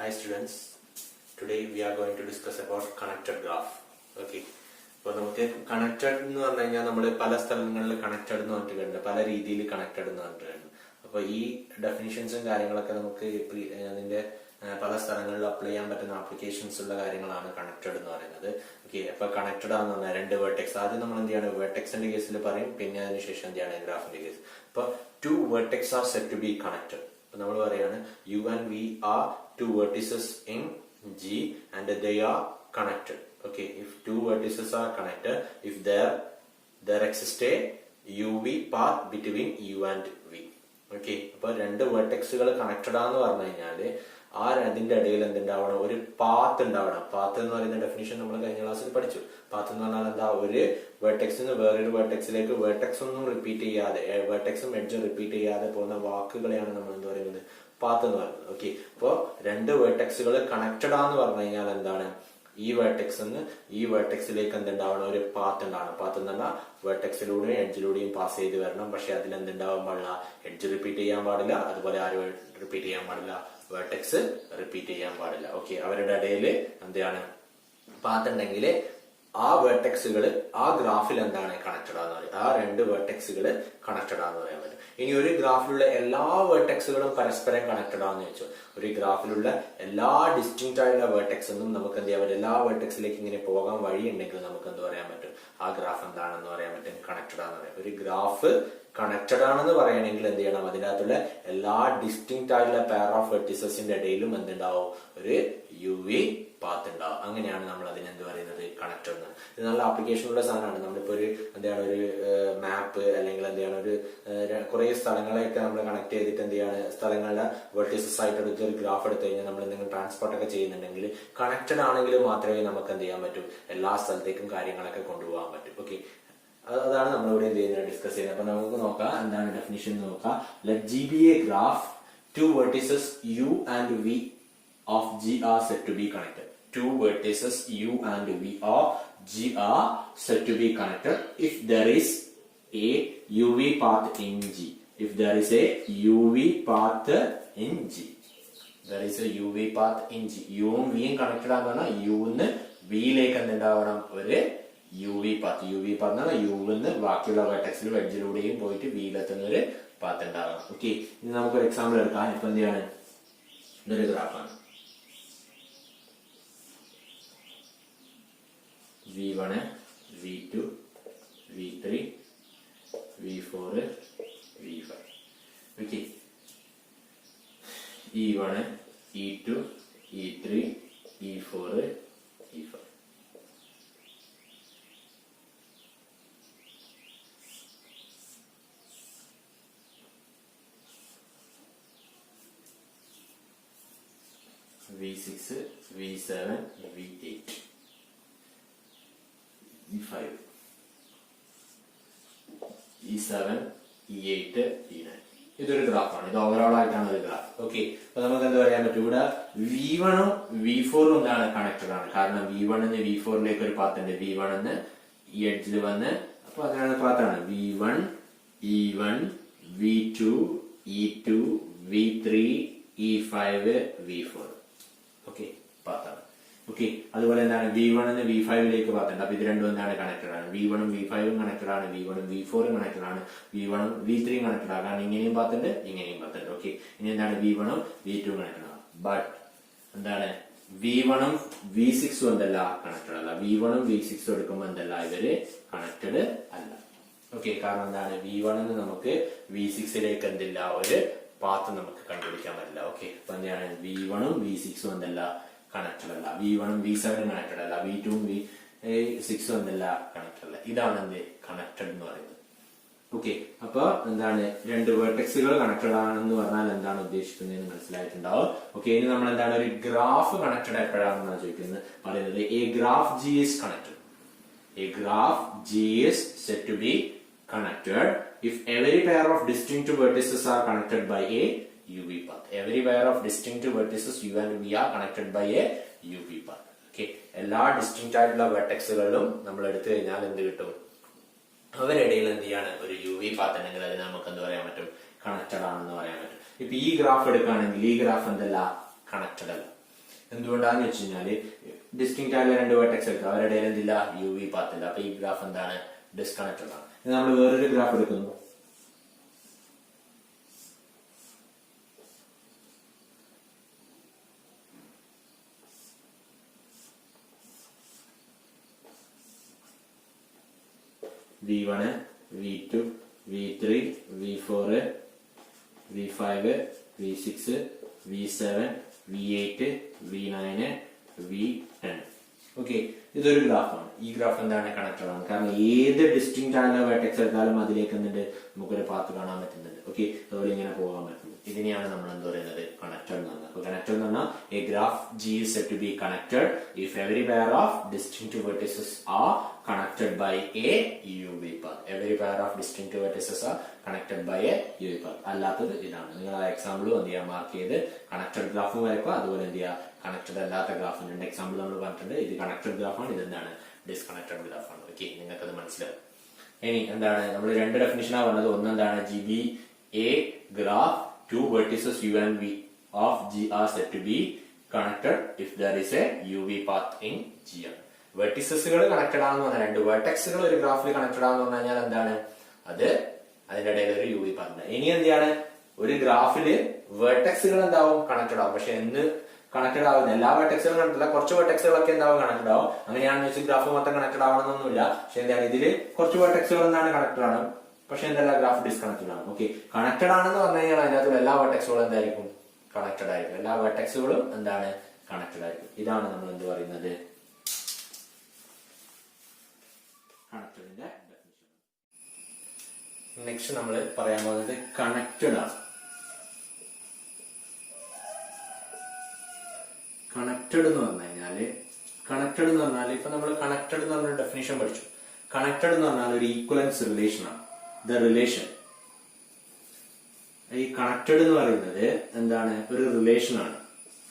Hi students, today we are going to discuss about connected graph. Okay. അപ്പോൾ നമുക്ക് connected എന്ന് പറഞ്ഞു കഴിഞ്ഞാൽ നമ്മൾ പല സ്ഥലങ്ങളിൽ കണക്റ്റഡ് എന്ന് പറഞ്ഞിട്ടുണ്ട്, പല രീതിയിൽ കണക്റ്റഡ് എന്ന് പറഞ്ഞിട്ടുണ്ട്. അപ്പോൾ ഈ ഡെഫിനിഷൻസും കാര്യങ്ങളൊക്കെ നമുക്ക് അതിന്റെ പല സ്ഥലങ്ങളിൽ അപ്ലൈ ചെയ്യാൻ പറ്റുന്ന ആപ്ലിക്കേഷൻസ് ഉള്ള കാര്യങ്ങളാണ് കണക്റ്റഡ് എന്ന് പറയുന്നത്. ഓക്കെ, അപ്പൊ കണക്റ്റഡ് ആണെന്ന് പറഞ്ഞാൽ രണ്ട് വേർട്ടെക്സ്, ആദ്യം നമ്മൾ എന്ത് ചെയ്യാണ് വേർട്ടെക്സിന്റെ കേസിൽ പറയും, പിന്നെ അതിനുശേഷം എന്ത് ചെയ്യാണ് ഗ്രാഫിന്റെ കേസ്. അപ്പൊ two vertex are set to be connected. അപ്പൊ നമ്മൾ പറയാണ് u and v are two vertices in G and they are connected. Okay, if two vertices are connected, if there exists a UV path between U and V. Okay, അപ്പോൾ രണ്ട് വെർട്ടെക്സുകൾ connected ആണെന്ന് പറഞ്ഞു കഴിഞ്ഞാല് അതിന്റെ ഇടയിൽ എന്തുണ്ടാവണം, ഒരു പാത്ത് ഉണ്ടാവണം. Path എന്ന് പറയുന്ന ഡെഫിനിഷൻ നമ്മൾ കഴിഞ്ഞ ക്ലാസ്സിൽ പഠിച്ചു. പാത്ത് എന്ന് പറഞ്ഞാൽ എന്താ, ഒരു വെർട്ടെക്സിൽ നിന്ന് വേറൊരു വെർട്ടെക്സിലേക്ക് വെർട്ടെക്സ് ഒന്നും റിപ്പീറ്റ് ചെയ്യാതെ, വെർട്ടെക്സും എഡ്ജും റിപ്പീറ്റ് ചെയ്യാതെ പോകുന്ന വാക്കുകളെയാണ് നമ്മൾ എന്ത് പറയുന്നത്, പാത്ത് എന്ന് പറയുന്നത്. ഓക്കെ, അപ്പോ രണ്ട് വേർട്ടെക്സുകൾ കണക്റ്റഡ് ആന്ന് പറഞ്ഞു കഴിഞ്ഞാൽ എന്താണ്, ഈ വേർട്ടെക്സ് നിന്ന് ഈ വേർട്ടെക്സിലേക്ക് എന്തുണ്ടാവണം, ഒരു പാത്ത് ഉണ്ടാവണം. പാത്ത് എന്ന് പറഞ്ഞാൽ വേർട്ടെക്സിലൂടെയും എഡ്ജിലൂടെയും പാസ് ചെയ്ത് വരണം. പക്ഷെ അതിൽ എന്തുണ്ടാവാൻ പാടില്ല, എഡ്ജ് റിപ്പീറ്റ് ചെയ്യാൻ പാടില്ല, അതുപോലെ ആര് റിപ്പീറ്റ് ചെയ്യാൻ പാടില്ല, വേർട്ടെക്സ് റിപ്പീറ്റ് ചെയ്യാൻ പാടില്ല. ഓക്കെ, അവരുടെ ഇടയിൽ എന്താണ് പാത്ത് ഉണ്ടെങ്കിൽ ആ വേർട്ടെക്സുകൾ ആ ഗ്രാഫിൽ എന്താണ് കണക്റ്റഡ് ആണെന്ന് പറയും. ആ രണ്ട് വേർട്ടെക്സുകൾ കണക്റ്റഡ് ആണെന്ന് പറയാൻ പറ്റും. ഇനി ഒരു ഗ്രാഫിലുള്ള എല്ലാ വേർട്ടെക്സുകളും പരസ്പരം കണക്റ്റഡ് ആണെന്ന് വെച്ചു, ഒരു ഗ്രാഫിലുള്ള എല്ലാ ഡിസ്റ്റിങ്ക്റ്റ് ആയിട്ടുള്ള വേർട്ടെക്സ് ഒന്നും നമുക്ക് എന്ത് ചെയ്യാൻ പറ്റും, എല്ലാ വേർട്ടെക്സിലേക്ക് ഇങ്ങനെ പോകാൻ വഴി ഉണ്ടെങ്കിൽ നമുക്ക് എന്ത് പറയാൻ പറ്റും, ആ ഗ്രാഫ് എന്താണെന്ന് പറയാൻ പറ്റും, കണക്റ്റഡ് ആണെന്ന് പറയാം. ഒരു ഗ്രാഫ് കണക്റ്റഡ് ആണെന്ന് പറയണമെങ്കിൽ എന്ത് ചെയ്യണം, അതിനകത്തുള്ള എല്ലാ ഡിസ്റ്റിങ്ക്റ്റ് ആയിട്ടുള്ള പെയർ ഓഫ് വെർട്ടിസസിന്റെ ഇടയിലും എന്തുണ്ടാവും, ഒരു യു വി പാത്ത് ഉണ്ടാവും. അങ്ങനെയാണ് നമ്മൾ അതിന് എന്ത് പറയുന്നത്, കണക്റ്റഡ് എന്ന്. ഇത് നല്ല ആപ്ലിക്കേഷനുള്ള സാധനമാണ്. നമ്മളിപ്പോ ഒരു എന്താണ് ഒരു മാപ്പ് അല്ലെങ്കിൽ എന്താണ് ഒരു കുറെ സ്ഥലങ്ങളെയൊക്കെ നമ്മൾ കണക്ട് ചെയ്തിട്ട് എന്ത് ചെയ്യാണ്, സ്ഥലങ്ങളുടെ വെർട്ടിസസ് ആയിട്ട് എടുത്ത് ഒരു ഗ്രാഫ് എടുത്തു കഴിഞ്ഞാൽ നമ്മൾ എന്തെങ്കിലും ട്രാൻസ്പോർട്ട് ഒക്കെ ചെയ്യുന്നുണ്ടെങ്കിൽ കണക്റ്റഡ് ആണെങ്കിൽ മാത്രമേ നമുക്ക് എന്ത് ചെയ്യാൻ പറ്റൂ, എല്ലാ സ്ഥലത്തേക്കും കാര്യങ്ങളൊക്കെ കൊണ്ടുപോകാൻ പറ്റും. ഓക്കെ, അതാണ് നമ്മൾ ഇവിടെ എന്ത് ചെയ്യുന്നത്, ഡിസ്കസ് ചെയ്യുന്നത്. അപ്പൊ നമുക്ക് നോക്കാം എന്താണ് ഡെഫിനിഷൻ നോക്കാം. Let G be a graph, two vertices U and V of G are said to be connected. Two vertices U and V of G are said to be connected if there is a UV path in G. If there is a UV path in G. There is a UV path in G. U ഉം V ഉം connected ആണെന്ന് പറഞ്ഞാൽ U ന്ന് V ലേക്ക് എന്തുണ്ടാവണം, ഒരു UV path. UV path എന്ന് U ന്ന് ബാക്കിയുള്ള വെർട്ടെക്സിലും എഡ്ജിലൂടെയും പോയിട്ട് വിയിലെത്തുന്ന ഒരു പാത്ത് ഉണ്ടാവണം. ഓക്കെ, ഇനി നമുക്കൊരു എക്സാമ്പിൾ എടുക്കാം. ഇപ്പൊ എന്ത് ചെയ്യാണ്, ഇതൊരു ഗ്രാഫാണ്. V1, V2, V3, V4, V5. Okay. E1, E2, E3, E4, E5. V6, V7, V8. E5, E7, E8, E9. ഇതൊരു ഗ്രാഫാണ്. ഇത് ഓവറോൾ ആയിട്ടാണ് ഒരു ഗ്രാഫ്. ഓക്കെ, അപ്പൊ നമുക്ക് എന്താ പറയാൻ പറ്റും, ഇവിടെ V1 ഉം V4 ഉം എന്താണ് കണക്റ്റഡ് ആണ്. കാരണം V1 ന്ന് V4ലേക്ക് ഒരു പാത്ത് ഉണ്ട്. V1 ന്ന് ഈ എഡ്ജിൽ വന്ന് അപ്പൊ അതിനാണ് പാത്താണ് V1, E1, V2, E2, V3, E5, V4. Okay, പാത്താണ്. Okay, അതുപോലെ എന്താണ് V1 ന്ന് V5ലേക്ക് പാത്തുണ്ട്. അപ്പൊ ഇത് രണ്ടും എന്താണ് കണക്റ്റഡ് ആണ്. V1 ഉം V5 ഉം കണക്റ്റഡ് ആണ്, V1 ഉം V4 ഉം കണക്റ്റഡ് ആണ്, V1 ഉം V3 ഉം കണക്റ്റഡ് ആണ്. കാരണം ഇങ്ങനെയും പാത്തുണ്ട്, ഇങ്ങനെയും പാത്തുണ്ട്. ഓക്കെ, ഇനി എന്താണ് V1 ഉം V2 ഉം കണക്റ്റഡ് ആണ്. ബട്ട് എന്താണ് V1 ഉം V6 ഉം എന്തല്ല കണക്റ്റഡ് അല്ല. V1 ഉം V6 ഉം എടുക്കുമ്പോൾ എന്തല്ല, ഇവര് കണക്റ്റഡ് അല്ല. ഓക്കെ, കാരണം എന്താണ് V1 ന്ന് നമുക്ക് V6ലേക്ക് എന്തില്ല, ഒരു പാത്ത് നമുക്ക് കണ്ടുപിടിക്കാൻ പറ്റില്ല. ഓക്കെ, അപ്പൊ എന്താണ് V1 ഉം V6 ഉം എന്തല്ല കണക്റ്റഡ് അല്ല. V1 ഉം V7 ഉം കണക്റ്റഡ് അല്ല. V2 ഉം V6 ഉം എന്തല്ല കണക്റ്റഡ് അല്ല. ഇതാണ് എന്ത് കണക്റ്റഡ് എന്ന് പറയുന്നത്. ഓക്കെ, അപ്പൊ എന്താണ് രണ്ട് വേർട്ടെക്സുകൾ കണക്റ്റഡ് ആണെന്ന് പറഞ്ഞാൽ എന്താണ് ഉദ്ദേശിക്കുന്നത് മനസ്സിലായിട്ടുണ്ടാവും. ഓക്കെ, ഇനി നമ്മൾ എന്താണ് ഒരു ഗ്രാഫ് കണക്റ്റഡ് എപ്പോഴാണെന്നാണ് ചോദിക്കുന്നത്, പറയുന്നത് A graph G is connected. A graph G is said to be connected if every pair of distinct vertices are connected by a UV path. Every pair of distinct vertices U and V are connected by a UV path. Okay, എല്ലാ distinct ആയിട്ടുള്ള വെർട്ടെക്സുകളിലും നമ്മൾ എടുത്തു കഴിഞ്ഞാൽ എന്ത് കിട്ടും, അവരിടയിൽ എന്ത് ചെയ്യാണ്, ഒരു UV പാത്ത് ഉണ്ടെങ്കിൽ അതിന് നമുക്ക് എന്ത് പറയാൻ പറ്റും, കണക്റ്റഡ് ആണെന്ന് പറയാൻ പറ്റും. ഇപ്പൊ ഈ ഗ്രാഫ് എടുക്കുകയാണെങ്കിൽ ഈ ഗ്രാഫ് എന്തല്ല, കണക്റ്റഡ് അല്ല. എന്തുകൊണ്ടാന്ന് വെച്ച് കഴിഞ്ഞാല് ഡിസ്റ്റിങ്ക്റ്റ് ആയ രണ്ട് വെർട്ടെക്സ് എടുക്കുക, അവരുടെ ഇടയിൽ എന്തില്ല, യു വി പാത്ത് ഇല്ല. അപ്പൊ ഈ ഗ്രാഫ് എന്താണ്, ഡിസ്കണക്റ്റഡ് ആണ്. നമ്മൾ വേറൊരു ഗ്രാഫ് എടുക്കുന്നു. V1, V2, V3, V4, V5, V6, V7, V8, V9, V10. Okay, ഇതൊരു ഗ്രാഫാണ്. ഈ ഗ്രാഫ് എന്താണ്, കണക്റ്റഡ് ആണ്. കാരണം ഏത് ഡിസ്റ്റിങ്ക്റ്റ് ആയ വെർട്ടെക്സ് എടുത്താലും അതിലേക്ക് എന്തുണ്ട്, നമുക്കൊരു പാത്ത് കാണാൻ പറ്റുന്നുണ്ട്. ഓക്കെ, അതുപോലെ ഇങ്ങനെ പോകാൻ പറ്റും. ഇതിനെയാണ് നമ്മൾ എന്താ പറയുന്നത്, കണക്റ്റഡ് എന്ന് പറഞ്ഞത്. അപ്പൊ കണക്റ്റഡ് എന്ന് പറഞ്ഞാൽ A graph G is said to be connected if every pair of distinct vertices are connected by a UV path. Every pair of distinct vertices are connected by a UV path. അല്ലാത്തത് ഇതാണ്. നിങ്ങൾ ആ example എന്ത് ചെയ്യാൻ mark ചെയ്ത് connected ഗ്രാഫും വരയ്ക്കുക. അതുപോലെ എന്ത് ചെയ്യുക, കണക്റ്റഡ് അല്ലാത്ത ഗ്രാഫ് രണ്ട് എക്സാമ്പിൾ നമ്മൾ പറഞ്ഞിട്ടുണ്ട്. ഇത് കണക്റ്റഡ് ഗ്രാഫാണ്, ഇത് എന്താണ്, ഡിസ്കണക്റ്റഡ് ഗ്രാഫാണ്. ഓക്കെ, നിങ്ങൾക്കത് മനസ്സിലാവും. ഇനി എന്താണ്, നമ്മൾ രണ്ട് ഡെഫിനിഷനാണ് പറഞ്ഞത്. ഒന്ന് എന്താണ്, GB a graph two vertices U and V of G are said to be connected if there is a UV path in G. വെർട്ടിസസുകൾ കണക്റ്റഡ് ആണെന്ന് പറഞ്ഞാൽ, രണ്ട് വെർട്ടെക്സുകൾ ഒരു ഗ്രാഫിൽ കണക്റ്റഡ് ആണെന്ന് പറഞ്ഞു കഴിഞ്ഞാൽ എന്താണ്, അത് അതിന്റെ ഇടയിൽ ഒരു യു വി പാത്ത്. ഇനി എന്താണ്, ഒരു ഗ്രാഫില് വെർട്ടെക്സുകൾ എന്താവും, കണക്റ്റഡ് ആവും. പക്ഷെ എന്ത് കണക്റ്റഡ് ആവുന്നത്, എല്ലാ വെർട്ടെക്സുകളും കണക്റ്റഡ്, കുറച്ച് വെർട്ടെക്സുകളൊക്കെ എന്താവും, കണക്റ്റഡ് ആവും. അങ്ങനെയാണെന്ന് വെച്ചാൽ ഗ്രാഫ് മൊത്തം കണക്റ്റഡ് ആവണമെന്നൊന്നുമില്ല. പക്ഷെ എന്താണ്, ഇതില് കുറച്ച് വെർട്ടെക്സുകൾ എന്താണ്, കണക്റ്റഡ് ആണ്. പക്ഷെ എന്തെല്ലാം ഗ്രാഫ് ഡിസ്കണക്റ്റഡ് ആണ്. ഓക്കെ, കണക്റ്റഡ് ആണെന്ന് പറഞ്ഞു കഴിഞ്ഞാൽ അതിനകത്തുള്ള എല്ലാ വെർട്ടെക്സുകളും എന്തായിരിക്കും, കണക്റ്റഡ് ആയിരിക്കും. എല്ലാ വെർട്ടെക്സുകളും എന്താണ്, കണക്റ്റഡ് ആയിരിക്കും. ഇതാണ് നമ്മൾ എന്ത് പറയുന്നത്, കണക്റ്റഡിന്റെ ഡെഫിനിഷൻ. നെക്സ്റ്റ് നമ്മൾ പറയാൻ പോകുന്നത് കണക്റ്റഡ് ആണ്. കണക്റ്റഡ് എന്ന് പറഞ്ഞു കഴിഞ്ഞാല്, കണക്റ്റഡ് എന്ന് പറഞ്ഞാൽ ഇപ്പൊ നമ്മൾ കണക്റ്റഡ് എന്ന് പറഞ്ഞ ഡെഫിനിഷൻ പഠിച്ചു. കണക്റ്റഡ് എന്ന് പറഞ്ഞാൽ ഒരു ഈക്വലൻസ് റിലേഷൻ ആണ്. ദ റിലേഷൻ, ഈ കണക്റ്റഡ് എന്ന് പറയുന്നത് എന്താണ്, ഒരു റിലേഷൻ ആണ്.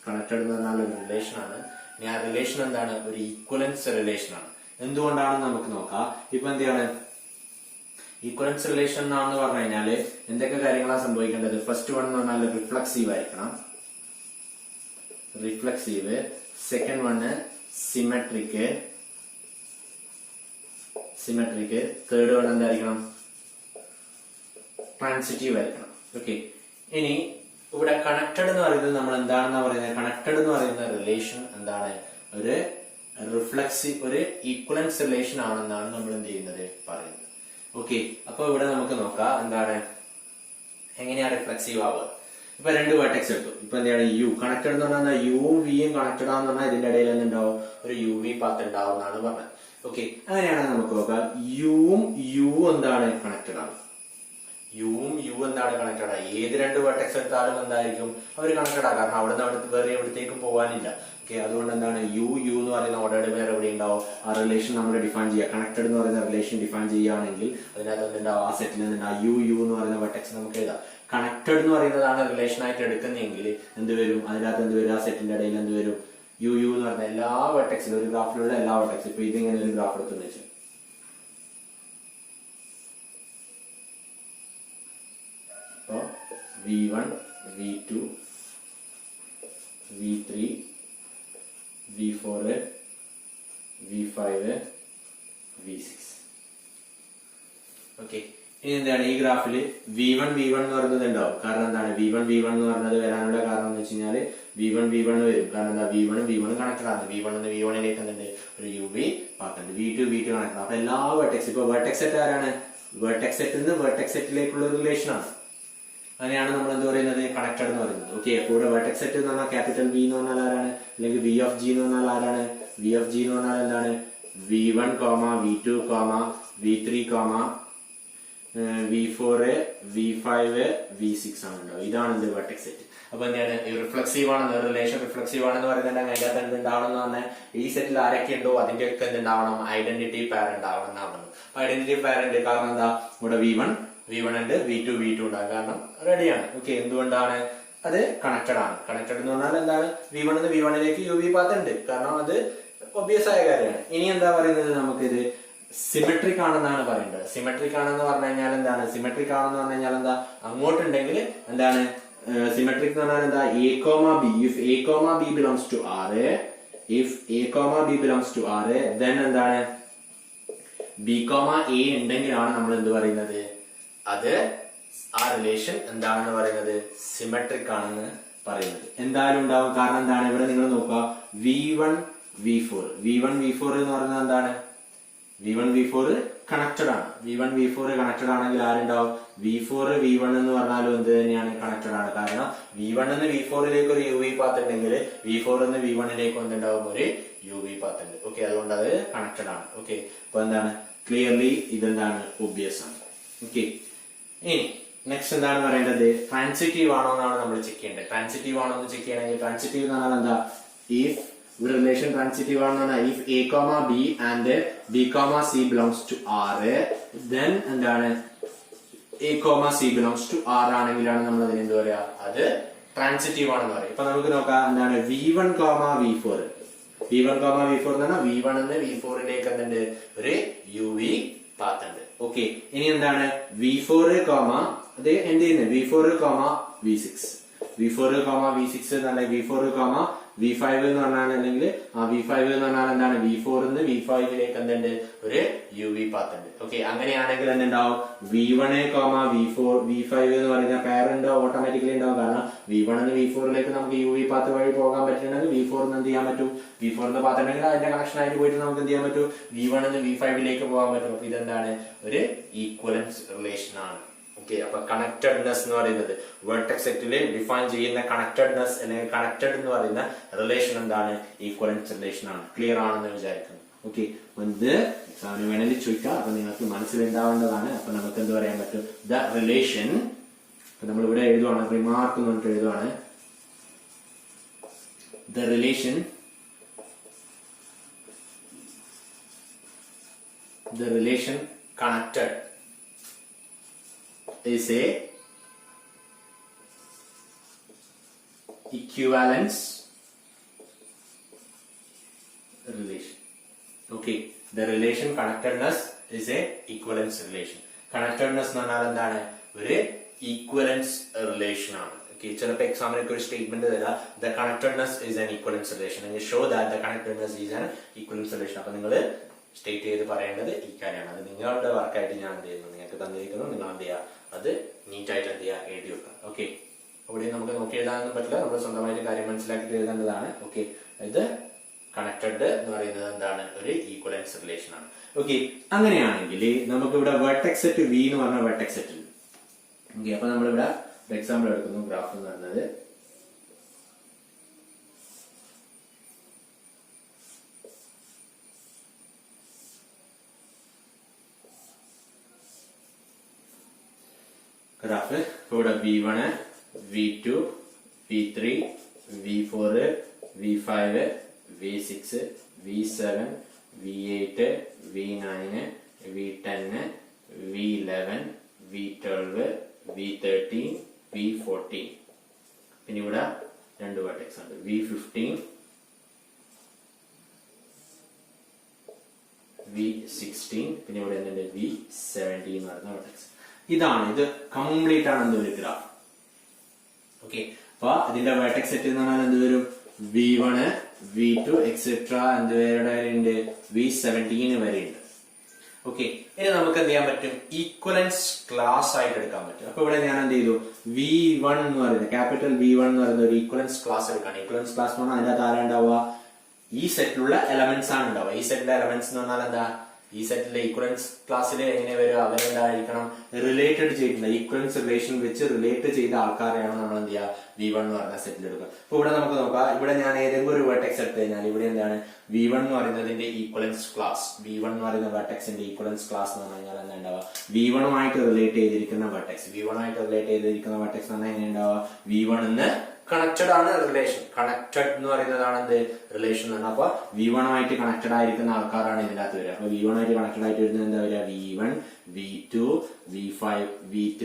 കണക്റ്റഡ് എന്ന് പറഞ്ഞാൽ ഒരു റിലേഷൻ ആണ്. ഇനി ആ റിലേഷൻ എന്താണ്, ഒരു ഈക്വലൻസ് റിലേഷൻ ആണ്. എന്തുകൊണ്ടാണെന്ന് നമുക്ക് നോക്കാം. ഇപ്പൊ എന്താണ് ഈക്വലൻസ് റിലേഷൻ എന്നാണെന്ന് പറഞ്ഞു കഴിഞ്ഞാല് എന്തൊക്കെ കാര്യങ്ങളാണ് സംഭവിക്കേണ്ടത്. ഫസ്റ്റ് വൺ എന്ന് പറഞ്ഞാൽ റിഫ്ലക്സീവ് ആയിരിക്കണം, reflexive. Second one symmetric, symmetric. Third one എന്തായിരിക്കണം, ട്രാൻസിറ്റീവ് ആയിരിക്കണം. ഓക്കെ, ഇനി ഇവിടെ കണക്റ്റഡ് എന്ന് പറയുന്നത് നമ്മൾ എന്താണെന്നാ പറയുന്നത്, കണക്റ്റഡ് എന്ന് പറയുന്ന റിലേഷൻ എന്താണ്, ഒരു റിഫ്ലക്സീവ്, ഒരു ഈക്വലൻസ് റിലേഷൻ ആണെന്നാണ് നമ്മൾ എന്ത് ചെയ്യുന്നത്, പറയുന്നത്. ഓക്കെ, അപ്പൊ ഇവിടെ നമുക്ക് നോക്കാം എന്താണ്, എങ്ങനെയാ റിഫ്ലക്സീവ് ആവുക. ഇപ്പൊ രണ്ട് വെർട്ടെക്സ് എടുത്തു. ഇപ്പൊ എന്താണ്, യു കണക്റ്റഡ് എന്ന് പറഞ്ഞാൽ യുവും വിയും കണക്റ്റഡ് ആണെന്ന് പറഞ്ഞാൽ ഇതിന്റെ ഇടയിൽ എന്തുണ്ടാവും, ഒരു യു വി പാത്ത് ഉണ്ടാവും എന്നാണ് പറഞ്ഞത്. ഓക്കെ, അങ്ങനെയാണെങ്കിൽ നമുക്ക് നോക്കാം, യുവും യു എന്താണ്, കണക്റ്റഡ് ആണ്. യുവും യു എന്താണ്, കണക്റ്റഡ് ആണ്. ഏത് രണ്ട് വെർട്ടെക്സ് എടുത്താലും എന്തായിരിക്കും, അവർ കണക്റ്റഡ് ആണ്. കാരണം അവിടെ നിന്ന് വേറെ എവിടത്തേക്കും പോകാനില്ല. ഓക്കെ, അതുകൊണ്ട് എന്താണ്, യു യു എന്ന് പറയുന്ന ഓർഡേഡ് പേർ എവിടെ ഉണ്ടാവും, ആ റിലേഷൻ നമ്മൾ ഡിഫൈൻ ചെയ്യുക. കണക്റ്റഡ് എന്ന് പറയുന്ന റിലേഷൻ ഡിഫൈൻ ചെയ്യുകയാണെങ്കിൽ അതിനകത്ത് എന്തുണ്ടാവും, ആ സെറ്റിൽ എന്തുണ്ടാവും, യു യു എന്ന് പറയുന്ന വെർട്ടെക്സ് നമുക്ക് എഴുതാം. കണക്റ്റഡ് എന്ന് പറയുന്നതാണ് റിലേഷൻ ആയിട്ട് എടുക്കുന്നതെങ്കിൽ എന്ത് വരും, അതിനകത്ത് എന്ത് വരും, ആ സെറ്റിന്റെ ഇടയിൽ എന്ത് വരും, യു യു എന്ന് പറയുന്ന എല്ലാ വെർട്ടെക്സിലും, ഒരു ഗ്രാഫിലുള്ള എല്ലാ വെർട്ടെക്സും. ഇപ്പൊ ഇതിങ്ങനെ ഒരു ഗ്രാഫ് എടുത്തെന്ന് വെച്ചാൽ V1, V2, V3, V4, V5, V6. Okay, ഇനി എന്താണ്, ഈ ഗ്രാഫില് V1 V1 എന്ന് പറയുന്നത് ഉണ്ടാവും. കാരണം എന്താണ്, V1 V1 എന്ന് പറയുന്നത് വരാനുള്ള കാരണം എന്ന് വെച്ച് കഴിഞ്ഞാല് V1 V1 വരും. കാരണം എന്താ, V1 V1 കണക്റ്റഡ് ആണ്. V1 എന്ന് V1ലേക്ക് എന്തുണ്ട്, ഒരു U V പാത്തുണ്ട്. V2 V2 connected. അപ്പൊ എല്ലാ വെർട്ടെക്സ്, ഇപ്പൊ വെർട്ടെക്സ് സെറ്റ് ആരാണ്, വെർട്ടെക്സ് സെറ്റിൽ നിന്ന് വെർട്ടെക്സ് സെറ്റിലേക്കുള്ള റിലേഷൻ ആണ്. അങ്ങനെയാണ് നമ്മൾ എന്ത് പറയുന്നത്, കണക്റ്റഡ് എന്ന് പറയുന്നത്. ഓക്കെ, അപ്പൊ ഇവിടെ വെർട്ടെക്സ് സെറ്റ് എന്ന് പറഞ്ഞാൽ ക്യാപിറ്റൽ V എന്ന് പറഞ്ഞാൽ ആരാണ്, അല്ലെങ്കിൽ V of G എന്ന് പറഞ്ഞാൽ ആരാണ്, V of G എന്ന് പറഞ്ഞാൽ എന്താണ്, V1, V2, V3, V4, V5, V6 ആണ് ഉണ്ടാവും. ഇതാണ് എന്ത്, വെർട്ടെക്സ് സെറ്റ്. അപ്പൊ എന്താണ്, റിഫ്ലക്സീവ് ആണെന്ന്, റിലേഷൻ റിഫ്ലക്സീവ് ആണെന്ന് പറയുന്നത് അതിന്റെ അകത്ത് എന്തുണ്ടാവണം എന്ന് പറഞ്ഞാൽ ഈ സെറ്റിൽ ആരൊക്കെ ഉണ്ടോ അതിന്റെ ഒക്കെ എന്തുണ്ടാവണം, ഐഡന്റിറ്റി പെയർ ഉണ്ടാവണം എന്നാണ്. ഐഡന്റിറ്റി പെയർ ഉണ്ട്. കാരണം എന്താ, ഇവിടെ V1 ഉണ്ട്, V2 ഉണ്ടാകും. കാരണം റെഡിയാണ്. ഓക്കെ, എന്തുകൊണ്ടാണ്, അത് കണക്റ്റഡ് ആണ്. കണക്റ്റഡ് എന്ന് പറഞ്ഞാൽ എന്താണ്, V1 എന്ന് V1ലേക്ക് യു വി പാത്ത് ഉണ്ട്. കാരണം അത് ഒബ്വിയസ് ആയ കാര്യമാണ്. ഇനി എന്താ പറയുന്നത്, നമുക്കിത് സിമെട്രിക് ആണെന്നാണ് പറയേണ്ടത്. സിമെട്രിക് ആണെന്ന് പറഞ്ഞു കഴിഞ്ഞാൽ എന്താണ്, സിമെട്രിക് ആണെന്ന് പറഞ്ഞു കഴിഞ്ഞാൽ എന്താ, അങ്ങോട്ടുണ്ടെങ്കിൽ എന്താണ്, സിമെട്രിക് എന്ന് പറഞ്ഞാൽ എന്താ, a, b. If a, b belongs to R, if a, b belongs to R, then എന്താണ് b, a ഉണ്ടെങ്കിലാണ് നമ്മൾ എന്ത് പറയുന്നത്, അത് ആ റിലേഷൻ എന്താണെന്ന് പറയുന്നത്, സിമെട്രിക് ആണെന്ന് പറയുന്നത്. എന്തായാലും ഉണ്ടാവും. കാരണം എന്താണ്, ഇവിടെ നിങ്ങൾ നോക്കുക, v1 v4 എന്ന് പറയുന്നത് എന്താണ്, v1 v4 കണക്റ്റഡ് ആണ്. v1 v4 കണക്റ്റഡ് ആണെങ്കിൽ ആരുണ്ടാവും, v4 v1 എന്ന് പറഞ്ഞാലും എന്ത് തന്നെയാണ്, കണക്റ്റഡ് ആണ്. കാരണം v1 എന്ന് v4ലേക്ക് ഒരു uv പാത്ത് ഉണ്ടെങ്കിൽ v4 എന്ന് v1ലേക്ക് എന്തുണ്ടാവും, ഒരു uv പാത്ത് ഉണ്ട്. ഓക്കെ, അതുകൊണ്ട് അത് കണക്റ്റഡ് ആണ്. ഓക്കെ, അപ്പൊ എന്താണ്, ക്ലിയർലി ഇതെന്താണ്, ഒബ്വിയസ് ആണ്. ഓക്കെ, ഇനി നെക്സ്റ്റ് എന്താണ് പറയേണ്ടത്, ട്രാൻസിറ്റീവ് ആണോ എന്നാണ് നമ്മൾ ചെക്ക് ചെയ്യേണ്ടത്. ട്രാൻസിറ്റീവ് ആണോ എന്ന് ചെക്ക് ചെയ്യണമെങ്കിൽ ട്രാൻസിറ്റീവ് എന്ന് പറഞ്ഞാൽ എന്താ, ഇഫ് ഒരു റിലേഷൻ ട്രാൻസിറ്റീവ് ആണെന്ന് പറഞ്ഞാൽ if a, b and b, c belongs to R, then എന്താണ് a, c belongs to R ആണെങ്കിലാണ് നമ്മൾ അതിന് എന്ത് പറയാ, അത് ട്രാൻസിറ്റീവ് ആണെന്ന് പറയും. ഇപ്പൊ നമുക്ക് നോക്കാം, എന്താണ് v1, v4 എന്ന് പറഞ്ഞാൽ v1 എന്ന് v4ലേക്ക് എന്തുണ്ട്, ഒരു uv പാത്ത് ഉണ്ട്. ഓക്കെ, ഇനി എന്താണ് v4, അത് എന്ത് ചെയ്യുന്നത്, v4, v6 എന്നല്ല, v4, v5 എന്ന് പറഞ്ഞാൽ, അല്ലെങ്കിൽ v5 എന്ന് പറഞ്ഞാൽ എന്താണ്, v4 നിന്ന് v5ലേക്ക് എന്തുണ്ട്, ഒരു uv പാത്ത് ഉണ്ട്. ഓക്കെ, അങ്ങനെയാണെങ്കിൽ എന്തുണ്ടാവും, v1, v5 എന്ന് പറയുന്ന പെയർ ഉണ്ടാവും, ഓട്ടോമാറ്റിക്കലി ഉണ്ടാവും. കാരണം v1 നിന്ന് v4ലേക്ക് നമുക്ക് uv പാത്ത് വഴി പോകാൻ പറ്റുന്നുണ്ടെങ്കിൽ v4 എന്ന് എന്ത് ചെയ്യാൻ പറ്റും, v4 എന്ന് പാത്ത് ഉണ്ടെങ്കിൽ അതിന്റെ കണക്ഷൻ ആയിട്ട് പോയിട്ട് നമുക്ക് എന്ത് ചെയ്യാൻ പറ്റും, v1 നിന്ന് v5ലേക്ക് പോകാൻ പറ്റും. അപ്പൊ ഇതെന്താണ്, ഒരു ഈക്വലൻസ് റിലേഷൻ ആണ്. ഓക്കെ, അപ്പൊ കണക്റ്റഡ്നെസ് എന്ന് പറയുന്നത് വെർട്ടെക്സ് സെറ്റില് ഡിഫൈൻ ചെയ്യുന്ന കണക്റ്റഡ്നെസ് അല്ലെങ്കിൽ കണക്റ്റഡ് എന്ന് പറയുന്ന റിലേഷൻ എന്താണ്, ഈക്വലൻസ് റിലേഷൻ ആണ്. ക്ലിയർ ആണെന്ന് വിചാരിക്കുന്നു. ഓക്കെ, ഇത് എക്സാമിന് വേണമെങ്കിൽ ചോദിക്കാം. അപ്പൊ നിങ്ങൾക്ക് മനസ്സിലുണ്ടാവേണ്ടതാണ്. അപ്പൊ നമുക്ക് എന്ത് പറയാൻ പറ്റും, ദ റിലേഷൻ, നമ്മൾ ഇവിടെ എഴുതുവാണ്, റിമാർക്ക് എന്ന് പറഞ്ഞിട്ട് എഴുതുവാണ്, the relation connected is a equivalence relation. Okay, the relation connectedness is a equivalence relation. Connectedness എന്ന് പറഞ്ഞാൽ എന്താണ്, ഒരു ഈക്വലൻസ് റിലേഷൻ ആണ്. ഓക്കെ, ചിലപ്പോൾ എക്സാമിനൊക്കെ ഒരു സ്റ്റേറ്റ്മെന്റ് തരാം, the connectedness is an equivalence relation and you show that the connectedness is an equivalence relation. അപ്പൊ നിങ്ങൾ സ്റ്റേറ്റ് ചെയ്ത് പറയേണ്ടത് ഈ കാര്യമാണ്. അത് നിങ്ങളുടെ വർക്കായിട്ട് ഞാൻ എന്ത് ചെയ്യുന്നു, നിങ്ങൾക്ക് തന്നിരിക്കുന്നു, നിങ്ങൾ എന്ത് ചെയ്യുക, അത് നീറ്റായിട്ട് എന്ത് ചെയ്യുക, എഴുതി വെക്കുക. ഓക്കെ, അവിടെ നമുക്ക് നോക്കി എഴുതാനൊന്നും പറ്റില്ല, നമ്മൾ സ്വന്തമായിട്ട് കാര്യം മനസ്സിലാക്കിയിട്ട് എഴുതേണ്ടതാണ്. ഓക്കെ, ഇത് കണക്റ്റഡ് എന്ന് പറയുന്നത് എന്താണ്, ഒരു ഈക്വലൻസ് റിലേഷൻ ആണ്. ഓക്കെ, അങ്ങനെയാണെങ്കിൽ നമുക്ക് ഇവിടെ വെർട്ടെക്സ് സെറ്റ് v എന്ന് പറഞ്ഞ വെർട്ടെക്സ് സെറ്റ് ഉണ്ട്. ഓക്കെ, അപ്പൊ നമ്മളിവിടെ എക്സാമ്പിൾ എടുക്കുന്നു. ഗ്രാഫ് എന്ന് പറയുന്നത് ഗ്രാഫ്. ഇവിടെ v1, v2, v3, v4, v5, v6, v7, v8, v9, v10, v11, v12, v13, v14. പിന്നെ ഇവിടെ രണ്ട് വെർട്ടെക്സ് ഉണ്ട്, v15, v16, പിന്നെ ഇവിടെ എന്തുണ്ട്, v17 എന്ന് പറയുന്ന വെർട്ടെക്സ്. ഇതാണ്, ഇത് കംപ്ലീറ്റ് ആണ് എന്ത് ഒരു ഗ്രാഫ്. ഓക്കെ, അപ്പൊ ഇതിന്റെ വെർട്ടെക്സ് സെറ്റ് എന്ന് പറഞ്ഞാൽ എന്ത് വരും, v1, v2 എക്സെട്ര എന്ത് വരെ ഉണ്ട്, v17 വരെ ഉണ്ട്. ഓക്കെ, ഇനി നമുക്ക് എന്ത് ചെയ്യാൻ പറ്റും, ഈക്വലൻസ് ക്ലാസ് ആയിട്ട് എടുക്കാൻ പറ്റും. അപ്പൊ ഇവിടെ ഞാൻ എന്ത് ചെയ്തു, v1 എന്ന് പറയുന്നത്, ക്യാപിറ്റൽ v1 എന്ന് പറയുന്ന ഒരു ഈക്വലൻസ് ക്ലാസ് എടുക്കണം. ഈക്വലൻസ് ക്ലാസ് എന്ന് പറഞ്ഞാൽ അതിന്റെ അകത്ത് ആരാ ഉണ്ടാവുക, ഈ സെറ്റിലുള്ള എലമെന്റ്സ് ആണ് ഉണ്ടാവുക. ഈ സെറ്റിലെ എലമെന്റ്സ് എന്ന് പറഞ്ഞാൽ എന്താ, ഈ സെറ്റിലെ ഈക്വലൻസ് ക്ലാസ്സിൽ എങ്ങനെ വരിക, അവരെന്തായിരിക്കണം, റിലേറ്റഡ് ചെയ്തിട്ടുണ്ട്, ഈക്വലൻസ് റിലേഷൻ വെച്ച് റിലേറ്റ് ചെയ്ത ആൾക്കാരെയാണ് നമ്മൾ എന്ത് ചെയ്യുക, v1 എന്ന് പറയുന്ന സെറ്റിൽ എടുക്കുക. അപ്പൊ ഇവിടെ നമുക്ക് നോക്കാം, ഇവിടെ ഞാൻ ഏതെങ്കിലും ഒരു വെർട്ടെക്സ് എടുത്തു കഴിഞ്ഞാൽ ഇവിടെ എന്താണ്, v1 എന്ന് പറയുന്നതിന്റെ ഈക്വലൻസ് ക്ലാസ്, v1 എന്ന് പറയുന്ന വെർട്ടെക്സിന്റെ ഈക്വലൻസ് ക്ലാസ് എന്ന് പറഞ്ഞു കഴിഞ്ഞാൽ എന്താ ഉണ്ടാവുക, v1 റിലേറ്റ് ചെയ്തിരിക്കുന്ന വെർട്ടെക്സ്, v1 റിലേറ്റ് ചെയ്തിരിക്കുന്ന വെർട്ടെക്സ് എന്ന് പറഞ്ഞാൽ എങ്ങനെ ഉണ്ടാവുക, v1 എന്ന് കണക്റ്റഡ് ആണ് റിലേഷൻ. കണക്റ്റഡ് എന്ന് പറയുന്നതാണ് എന്ത്, റിലേഷൻ ആണ്. അപ്പൊ v1 കണക്റ്റഡ് ആയിരിക്കുന്ന ആൾക്കാരാണ് ഇതിനകത്ത് വരിക. അപ്പൊ v1 കണക്റ്റഡ് ആയിട്ട് വരുന്നത് എന്താ വരിക, v1, v2, v5, v3,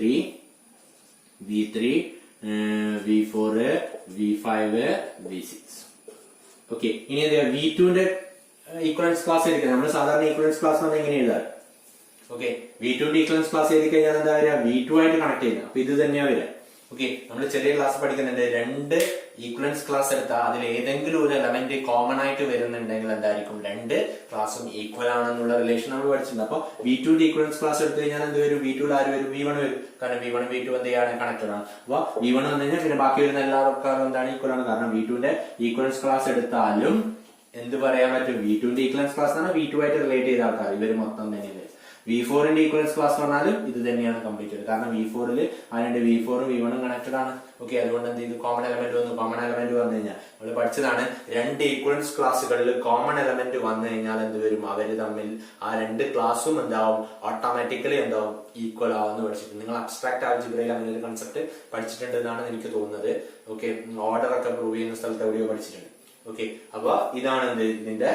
v4, v5, v6. Okay, ഇനി എന്താ, v2ന്റെ ഈക്വലൻസ് ക്ലാസ് എടുക്കുക. നമ്മൾ സാധാരണ ഈക്വലൻസ് ക്ലാസ് ആണ് എങ്ങനെ എഴുതാറ്. ഓക്കെ, v2ന്റെ ഈക്വലൻസ് ക്ലാസ് എഴുതി കഴിഞ്ഞാൽ എന്താ വരിക, v2 ആയിട്ട് കണക്ട് ചെയ്യുന്നത്. അപ്പൊ ഇത് തന്നെയാ വരിക. ഓക്കെ, നമ്മൾ ചെറിയ ക്ലാസ് പഠിക്കുന്നുണ്ട്, രണ്ട് ഈക്വലൻസ് ക്ലാസ് എടുത്താൽ അതിൽ ഏതെങ്കിലും ഒരു എലമെന്റ് കോമൺ ആയിട്ട് വരുന്നുണ്ടെങ്കിൽ എന്തായിരിക്കും, രണ്ട് ക്ലാസും ഈക്വൽ ആണെന്നുള്ള റിലേഷൻ നമ്മൾ പഠിച്ചിട്ടുണ്ട്. അപ്പൊ V2 ഈക്വലൻസ് ക്ലാസ് എടുത്തു കഴിഞ്ഞാൽ എന്ത് വരും, V2 ആര് വരും, V1 വരും. കാരണം V1 V2 എന്ത് ചെയ്യാണ്, കണക്റ്റഡ് ആണ്. അപ്പൊ V1 വന്നു കഴിഞ്ഞാൽ പിന്നെ ബാക്കി വരുന്ന എല്ലാ ആൾക്കാരും എന്താണ്, ഈക്വൽ ആണ്. കാരണം V2 ഈക്വലൻസ് ക്ലാസ് എടുത്താലും എന്ത് പറയാൻ പറ്റും, V2 ഈക്വലൻസ് ക്ലാസ് ആണ് V2 ആയിട്ട് റിലേറ്റ് ചെയ്ത ആൾക്കാർ ഇവര് മൊത്തം തന്നെയാണ്. V4 ഈക്വലൻസ് ക്ലാസ് പറഞ്ഞാലും ഇത് തന്നെയാണ് കംപ്ലീറ്റ്. കാരണം V4 അതിനുണ്ട് V4 V1 കണക്റ്റഡ് ആണ്. ഓക്കെ, അതുകൊണ്ട് എന്ത് ചെയ്തു, കോമൺ എലമെന്റ് വന്നു. കോമൺ എലമെന്റ് വന്നു കഴിഞ്ഞാൽ നമ്മൾ പഠിച്ചതാണ്, രണ്ട് ഈക്വലൻസ് ക്ലാസ്സുകളിൽ കോമൺ എലമെന്റ് വന്നു കഴിഞ്ഞാൽ എന്ത് വരും, അവര് തമ്മിൽ ആ രണ്ട് ക്ലാസ്സും എന്താവും, ഓട്ടോമാറ്റിക്കലി എന്താവും, ഈക്വൽ ആവുമെന്ന് പഠിച്ചിട്ടുണ്ട്. നിങ്ങൾ അബ്സ്ട്രാക്ട് ആൽജിബ്രയിൽ അങ്ങനെ ഒരു കൺസെപ്റ്റ് പഠിച്ചിട്ടുണ്ട് എന്നാണ് എനിക്ക് തോന്നുന്നത്. ഓക്കെ, ഓർഡർ ഒക്കെ പ്രൂവ് ചെയ്യുന്ന സ്ഥലത്ത് എവിടെയോ പഠിച്ചിട്ടുണ്ട്. ഓക്കെ, അപ്പൊ ഇതാണ് എന്ത്, ഇതിന്റെ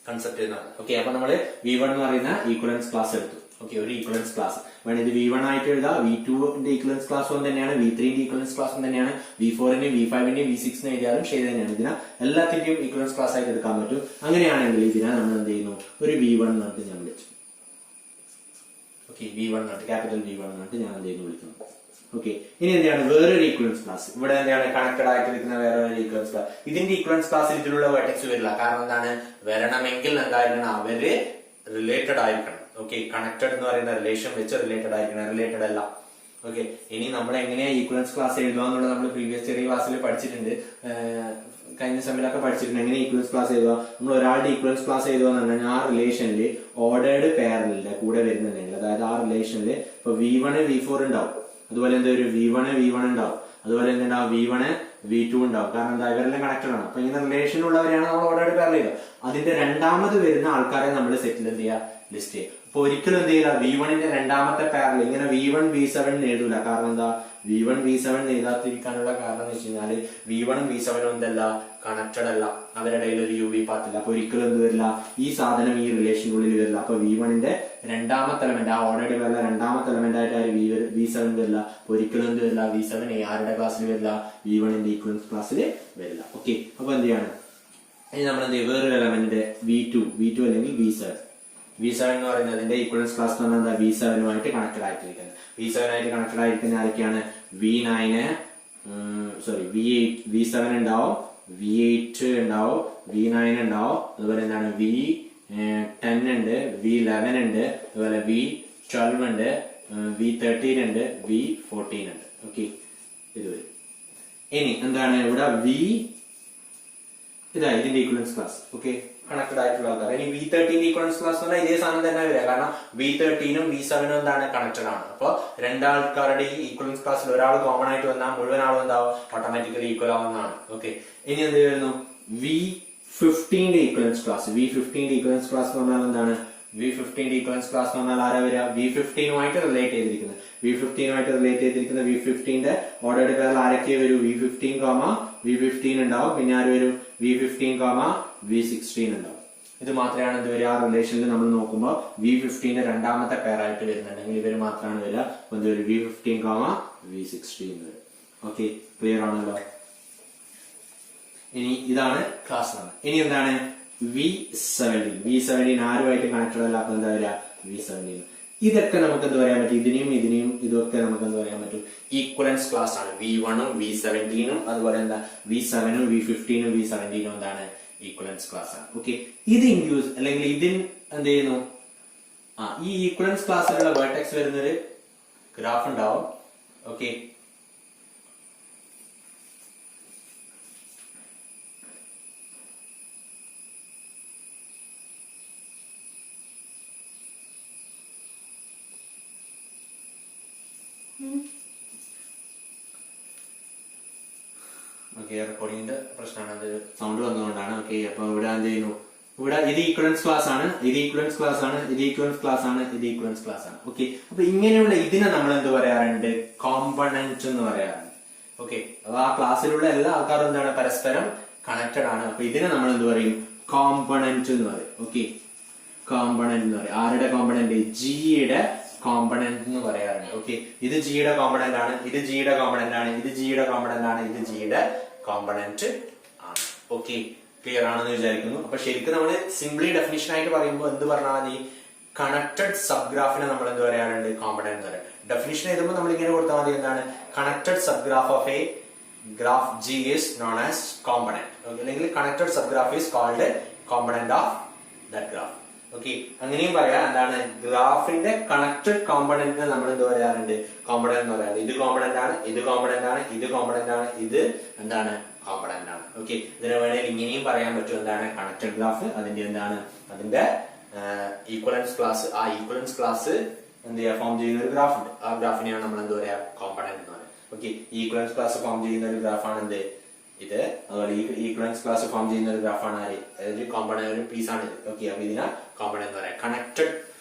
കൺസെപ്റ്റ് എന്നാണ്. ഓക്കെ, അപ്പൊ നമ്മള് V1 എന്ന് പറയുന്ന ഈക്വലൻസ് ക്ലാസ് എടുത്തു. ഓക്കെ, ഒരു ഈക്വലൻസ് ക്ലാസ് വേണം. ഇത് V1 ആയിട്ട് എഴുതാം. V2 ഈക്വലൻസ് ക്ലാസ് തന്നെയാണ്, V3 ഈക്വലൻസ് ക്ലാസ് തന്നെയാണ്, V4 V5 V6 എഴുതിയാലും ശരി തന്നെയാണ്. ഇതിനെ എല്ലാത്തിന്റെയും ഈക്വലൻസ് ക്ലാസ് ആയിട്ട് എടുക്കാൻ പറ്റും. അങ്ങനെയാണെങ്കിൽ ഇതിനെ നമ്മൾ എന്ത് ചെയ്യുന്നു, ഒരു V1 എന്ന് പറഞ്ഞിട്ട് ഞാൻ വിളിച്ചു. ഓക്കെ, V1 എന്നിട്ട് ക്യാപിറ്റൽ V1 എന്നിട്ട് ഞാൻ എന്ത് ചെയ്യുന്നു, വിളിക്കുന്നു. ഓക്കെ, ഇനി എന്താണ് വേറൊരു ഈക്വലൻസ് ക്ലാസ്, ഇവിടെ എന്താണ് കണക്റ്റഡ് ആയിട്ടിരിക്കുന്ന വേറൊരു ഈക്വലൻസ് ക്ലാസ്. ഇതിന്റെ ഈക്വലൻസ് ക്ലാസ്സിൽ ഇതിലുള്ള വെർട്ടെക്സ് വരില്ല. കാരണം എന്താണ്, വരണമെങ്കിൽ എന്തായിരിക്കണം, അവര് റിലേറ്റഡ് ആയിരിക്കണം. ഓക്കെ, കണക്റ്റഡ് എന്ന് പറയുന്ന റിലേഷൻ വെച്ച് റിലേറ്റഡ് ആയിരിക്കണം, റിലേറ്റഡ് അല്ല. ഓക്കെ, ഇനി നമ്മൾ എങ്ങനെയാ ഈക്വലൻസ് ക്ലാസ് എഴുതുക എന്നുള്ളത് നമ്മൾ പ്രീവിയസ് ചെറിയ ക്ലാസ്സിൽ പഠിച്ചിട്ടുണ്ട്, കഴിഞ്ഞ സെമ്മിലൊക്കെ പഠിച്ചിട്ടുണ്ട്. എങ്ങനെ ഈക്വലൻസ് ക്ലാസ് എഴുതുക, നമ്മൾ ഒരാളുടെ ഈക്വലൻസ് ക്ലാസ് എഴുതുക എന്ന് പറഞ്ഞാൽ ആ റിലേഷനിൽ ഓർഡേർഡ് പെയറിന്റെ കൂടെ വരുന്നുണ്ടെങ്കിൽ, അതായത് ആ റിലേഷനിൽ ഇപ്പൊ V1 V4 ഉണ്ടാവും, അതുപോലെ എന്താ ഒരു V1 V1 ഉണ്ടാവും, അതുപോലെ എന്തുണ്ടാവും V1 V2 ഉണ്ടാവും. കാരണം എന്താ, ഇവരെല്ലാം കണക്റ്റഡ് ആണ്. അപ്പൊ ഇങ്ങനെ റിലേഷൻ ഉള്ളവരെയാണ് നമ്മൾ ഓർഡർ പെയർ ചെയ്യുക. അതിന്റെ രണ്ടാമത് വരുന്ന ആൾക്കാരെ നമ്മൾ സെറ്റിൽ എന്ത് ചെയ്യുക, ലിസ്റ്റ് ചെയ്യുക. അപ്പൊ ഒരിക്കലും എന്ത് ചെയ്യില്ല, V1 രണ്ടാമത്തെ പെയറിൽ ഇങ്ങനെ V1 V7 എഴുതൂല. കാരണം എന്താ, V1 V7 എഴുതാതിരിക്കാനുള്ള കാരണം എന്ന് വെച്ച് കഴിഞ്ഞാല് V1 V7 എന്തല്ല, കണക്റ്റഡ് അല്ല, അവരുടെ ഇടയിൽ ഒരു UV പാത്ത് ഇല്ല. അപ്പൊ ഒരിക്കലും എന്ത് വരില്ല, ഈ സാധനം ഈ റിലേഷനുള്ളിൽ വരില്ല. അപ്പൊ V1 രണ്ടാമത്തെ എലമെന്റ്, ആ ഓൾറെഡി വരുന്ന രണ്ടാമത്തെ എലമെന്റ് ആയിട്ട് V7 വരില്ല. ഒരിക്കലും എന്ത് വരില്ല, V7 ആരുടെ ക്ലാസ്സിൽ വരില്ല, V1 ഈക്വലൻസ് ക്ലാസ്സിൽ വരില്ല. ഓക്കെ, അപ്പൊ എന്ത് ചെയ്യാണ്, ഇനി നമ്മൾ എന്ത് ചെയ്യും, വേറൊരു എലമെന്റ് V2 അല്ലെങ്കിൽ V7 എന്ന് പറയുന്നതിന്റെ ഈക്വലൻസ് ക്ലാസ് എന്ന് പറഞ്ഞാൽ V7 കണക്റ്റഡ് ആയിട്ടിരിക്കുന്നത്. V7 ആയിട്ട് കണക്റ്റഡ് ആയിരിക്കുന്ന ആരൊക്കെയാണ്, V7 ഉണ്ടാവും, V8 ഉണ്ടാവും, V9 ഉണ്ടാവും, അതുപോലെ എന്താണ് V10 ഉണ്ട്, V11 ഉണ്ട്, അതുപോലെ V12 ഉണ്ട്, V13 ഉണ്ട്, V14 ഉണ്ട്. ഓക്കെ, ഇത് വരും. ഇനി എന്താണ് ഇവിടെ ഇതാ ഇതിന്റെ ഈക്വലൻസ് ക്ലാസ്. ഓക്കെ, കണക്റ്റഡ് ആയിട്ടുള്ള ആൾക്കാർ. ഇനി V13 ഈക്വലൻസ് ക്ലാസ് എന്ന് പറഞ്ഞാൽ ഇതേ സാധനം തന്നെ വരിക. കാരണം V13 V7 എന്താണ്, കണക്റ്റഡ് ആണ്. അപ്പൊ രണ്ടാൾക്കാരുടെ ഈ ഈക്വലൻസ് ക്ലാസ്സിൽ ഒരാൾ കോമൺ ആയിട്ട് വന്നാൽ മുഴുവൻ ആളും എന്താവും, ഓട്ടോമാറ്റിക്കലി ഈക്വൽ ആവുന്നതാണ്. ഓക്കെ, ഇനി എന്ത് വരുന്നു, V15 equivalence class. V15 equivalence class എന്ന് പറഞ്ഞാൽ എന്താണ്, V15 ഈക്വലൻസ് ക്ലാസ് എന്ന് പറഞ്ഞാൽ ആരാ വരിക, V15 റിലേറ്റ് ചെയ്തിരിക്കുന്നത്. V15 റിലേറ്റ് ചെയ്തിരിക്കുന്ന V15 ഓർഡേർഡ് പേരിൽ ആരൊക്കെ വരും, V15 V15 ഉണ്ടാവും, പിന്നെ ആര് വരും, V15 V16 ഉണ്ടാവും. ഇത് മാത്രമാണ് എന്ത് വരിക, ആ റിലേഷനിൽ നമ്മൾ നോക്കുമ്പോൾ V15 രണ്ടാമത്തെ പേരായിട്ട് വരുന്നുണ്ടെങ്കിൽ ഇവര് മാത്രമാണ് വരിക. എന്ത് വരും, V15 V16 വരും. ഓക്കെ, ക്ലിയർ ആണല്ലോ. ഇനി ഇതാണ് ക്ലാസ് ആണ്. ഇനി എന്താണ് V17 ആരുമായിട്ട് കണക്റ്റഡ് അല്ലാത്ത എന്താ വരിക, V17. ഇതൊക്കെ നമുക്ക് എന്ത് പറയാൻ പറ്റും, ഇതിനെയും ഇതൊക്കെ നമുക്ക് എന്ത് പറയാൻ പറ്റും, ഈക്വലൻസ് ക്ലാസ് ആണ്. V1 V17 അതുപോലെ എന്താ V7 V15 V17 എന്താണ്, ഈക്വലൻസ് ക്ലാസ് ആണ്. ഓക്കെ, ഇത് ഇൻഡ്യൂസ് അല്ലെങ്കിൽ ഇതിൽ എന്ത് ചെയ്യുന്നു, ഈ ഈക്വലൻസ് ക്ലാസ്സിലുള്ള വെർട്ടെക്സ് വരുന്നൊരു ഗ്രാഫ് ഉണ്ടാവും. ഓക്കെ, റെക്കോർഡിങ്ങിന്റെ പ്രശ്നമാണ്, അത് സൗണ്ട് വന്നുകൊണ്ടാണ്. ഓക്കെ, അപ്പൊ ഇവിടെ എന്ത് ചെയ്യുന്നു, ഇവിടെ ഇത് ഈക്വലൻസ് ക്ലാസ് ആണ്, ഇത് ഈക്വലൻസ് ക്ലാസ് ആണ്, ഇത് ഈക്വലൻസ് ക്ലാസ് ആണ്, ഇത് ഈക്വലൻസ് ക്ലാസ് ആണ്. ഓക്കെ, അപ്പൊ ഇങ്ങനെയുള്ള ഇതിനെ നമ്മൾ എന്ത് പറയാറുണ്ട്, കോമ്പണന്റ് എന്ന് പറയാറുണ്ട്. ഓക്കെ, അപ്പൊ ആ ക്ലാസ്സിലുള്ള എല്ലാ ആൾക്കാരും എന്താണ്, പരസ്പരം കണക്റ്റഡ് ആണ്. അപ്പൊ ഇതിനെ നമ്മൾ എന്ത് പറയും, കോമ്പണന്റ് എന്ന് പറയും. ഓക്കെ, കോമ്പണന്റ് എന്ന് പറയും. ആരുടെ കോമ്പണന്റ്, ജിയുടെ കോമ്പണന്റ് എന്ന് പറയാറുണ്ട്. ഓക്കെ, ഇത് ജിയുടെ കോമ്പണന്റ് ആണ്, ഇത് ജിയുടെ കോമ്പണന്റ് ആണ്, ഇത് ജിയുടെ കോമ്പണന്റ് ആണ്, ഇത് ജിയുടെ കോമ്പണന്റ് ആണ്. ഓക്കെ, ക്ലിയർ ആണെന്ന് വിചാരിക്കുന്നു. അപ്പൊ ശരിക്കും നമ്മൾ സിംപ്ലി ഡെഫിനിഷൻ ആയിട്ട് പറയുമ്പോൾ എന്ത് പറഞ്ഞാൽ മതി, കണക്റ്റഡ് സബ് ഗ്രാഫിനെ നമ്മൾ എന്ത് പറയാറുണ്ട്? കോമ്പണന്റ് എന്ന് പറയാം. ഡെഫിനിഷൻ എഴുതുമ്പോൾ നമ്മൾ ഇങ്ങനെ കൊടുത്താൽ മതി. എന്താണ്? Connected subgraph of a graph G is known as component. അല്ലെങ്കിൽ connected subgraph is called component of that graph. Okay, അങ്ങനെയും പറയാം. എന്താണ്? ഗ്രാഫിന്റെ കണക്റ്റഡ് കോമ്പണന്റിനെ നമ്മൾ എന്ത് പറയാറുണ്ട്? കോമ്പണന്റ് എന്ന് പറയാറുണ്ട്. ഇത് കോമ്പണന്റ് ആണ്, ഇത് കോമ്പണന്റ് ആണ്, ഇത് കോമ്പണന്റ് ആണ്, ഇത് എന്താണ്? കോമ്പണന്റ് ആണ്. ഓക്കെ, ഇതിനെ വേണമെങ്കിൽ ഇങ്ങനെയും പറയാൻ പറ്റും. എന്താണ്? കണക്റ്റഡ് ഗ്രാഫ്, അതിന്റെ എന്താണ്? അതിന്റെ ഈക്വലൻസ് ക്ലാസ്. ആ ഈക്വലൻസ് ക്ലാസ് എന്ത് ചെയ്യാ? ഫോം ചെയ്യുന്ന ഒരു ഗ്രാഫ് ഉണ്ട്. ആ ഗ്രാഫിനെയാണ് നമ്മൾ എന്ത് പറയാ? കോമ്പണന്റ് എന്ന് പറയാം. ഓക്കെ, ഈക്വലൻസ് ക്ലാസ് ഫോം ചെയ്യുന്ന ഒരു ഗ്രാഫാണ് എന്ത്? ഇത്. അതുപോലെ ഈ ഈക്വലൻസ് ക്ലാസ് ഫോം ചെയ്യുന്ന ഒരു ഗ്രാഫാണ് ആര്? ഒരു കോമ്പണന്റ്, ഒരു പീസ് ആണ് ഇത്. ഓക്കെ, അപ്പൊ ഇതിനാ കോമ്പണന്റ് എന്ന് പറയാം.